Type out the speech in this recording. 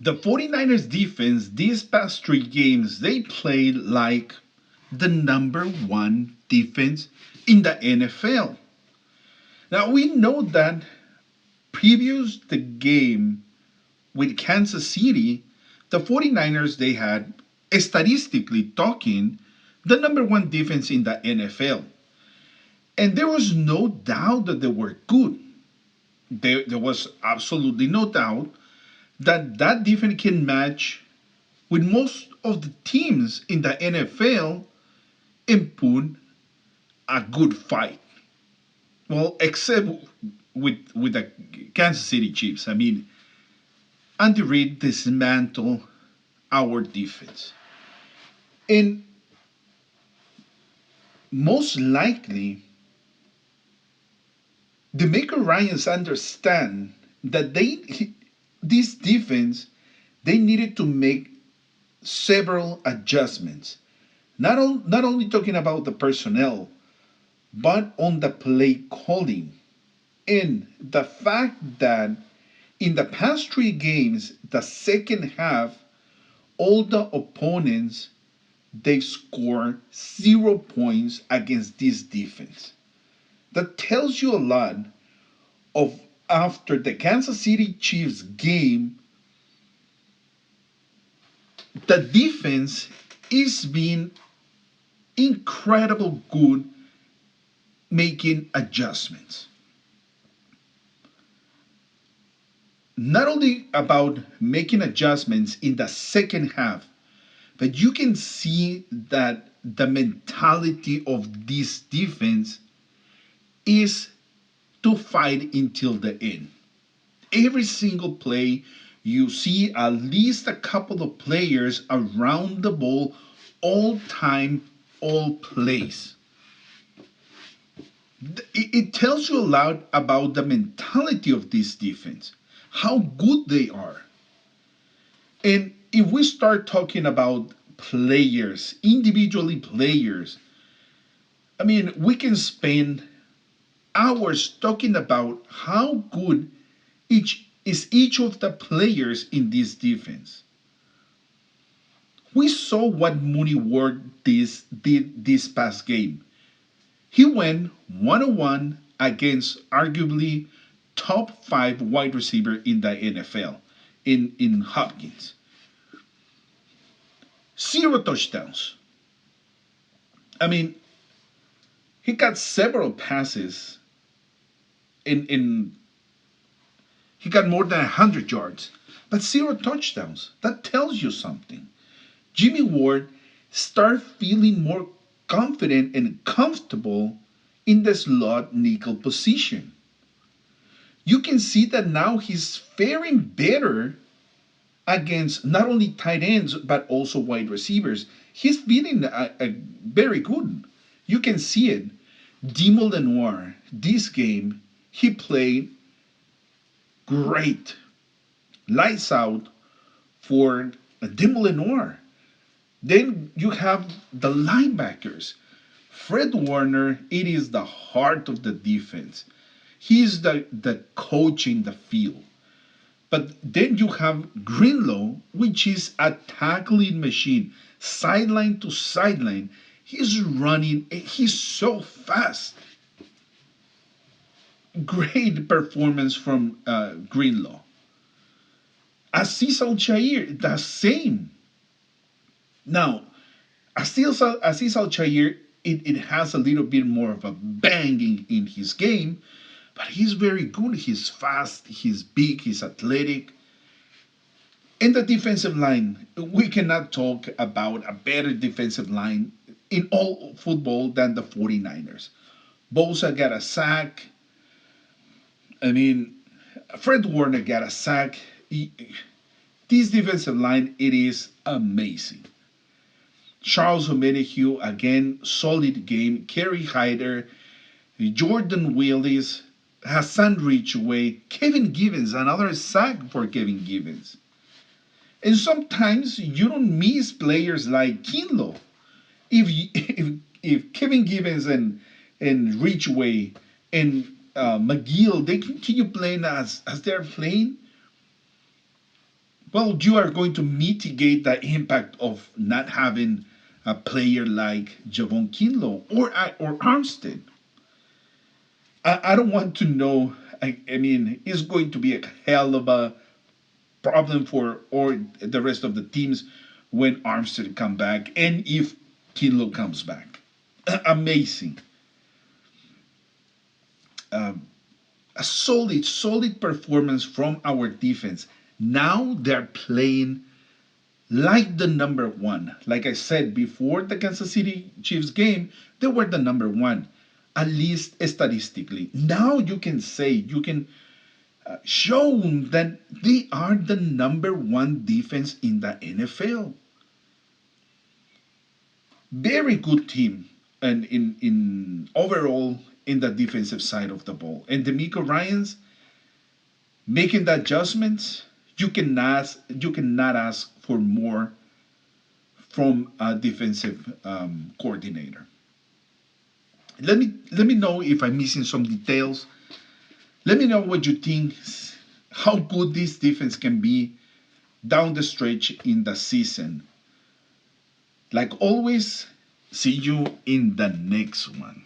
The 49ers defense, these past three games, they played like the number one defense in the NFL. Now we know that previous the game with Kansas City, the 49ers they had, statistically talking, the number one defense in the NFL. And there was no doubt that they were good. There was absolutely no doubt that that defense can match with most of the teams in the NFL and put a good fight. Well, except with the Kansas City Chiefs. I mean, Andy Reid dismantled our defense. And most likely, the Maker Ryans understand that this defense, they needed to make several adjustments. Not only talking about the personnel, but on the play calling. And the fact that in the past three games, the second half, all the opponents they score 0 points against this defense. That tells you a lot of after the Kansas City Chiefs game, the defense is being incredible good making adjustments. Not only about making adjustments in the second half, but you can see that the mentality of this defense is to fight until the end. Every single play, you see at least a couple of players around the ball all time, all plays. It tells you a lot about the mentality of this defense, how good they are. And if we start talking about players, individually players, I mean, we can spend hours talking about how good each of the players in this defense. We saw what Mooney Ward did this past game. He went 1-on-1 against arguably top 5 wide receiver in the NFL in Hopkins. 0 touchdowns. I mean, he got several passes in he got more than 100 yards, but 0 touchdowns. That tells you something. Jimmy Ward started feeling more confident and comfortable in the slot nickel position. You can see that now he's faring better against not only tight ends but also wide receivers. He's feeling a very good. You can see it. Dimo Lenoir, this game, he played great. Lights out for Dimo Lenoir. Then you have the linebackers. Fred Warner, it is the heart of the defense. He's the coach in the field. But then you have Greenlaw, which is a tackling machine, sideline to sideline. He's running, he's so fast. Great performance from Greenlaw. Aziz Al Chair, the same. Now, Aziz Al Chair, it has a little bit more of a banging in his game, but he's very good. He's fast, he's big, he's athletic. In the defensive line, we cannot talk about a better defensive line in all football than the 49ers. Bosa got a sack. I mean, Fred Warner got a sack. This defensive line, it is amazing. Charles Omenihu, again, solid game. Kerry Hyder, Jordan Willis, Hassan Ridgeway, Kevin Givens, another sack for Kevin Givens. And sometimes you don't miss players like Kinlaw. If Kevin Givens and Ridgeway and McGill, they continue playing as they're playing, well, you are going to mitigate the impact of not having a player like Javon Kinlaw or Armstead. I don't want to know. I mean, it's going to be a hell of a problem for or the rest of the teams when Armstead come back and if Kinlaw comes back. Amazing. Um, a solid performance from our defense. Now they're playing like the number one. Like I said before the Kansas City Chiefs game, they were the number one, at least statistically. Now you can say, you can show that they are the number one defense in the NFL. Very good team, and in overall in the defensive side of the ball. And D'Amico Ryans making the adjustments. You cannot ask for more from a defensive coordinator. Let me know if I'm missing some details. Let me know what you think, how good this defense can be down the stretch in the season. Like always, see you in the next one.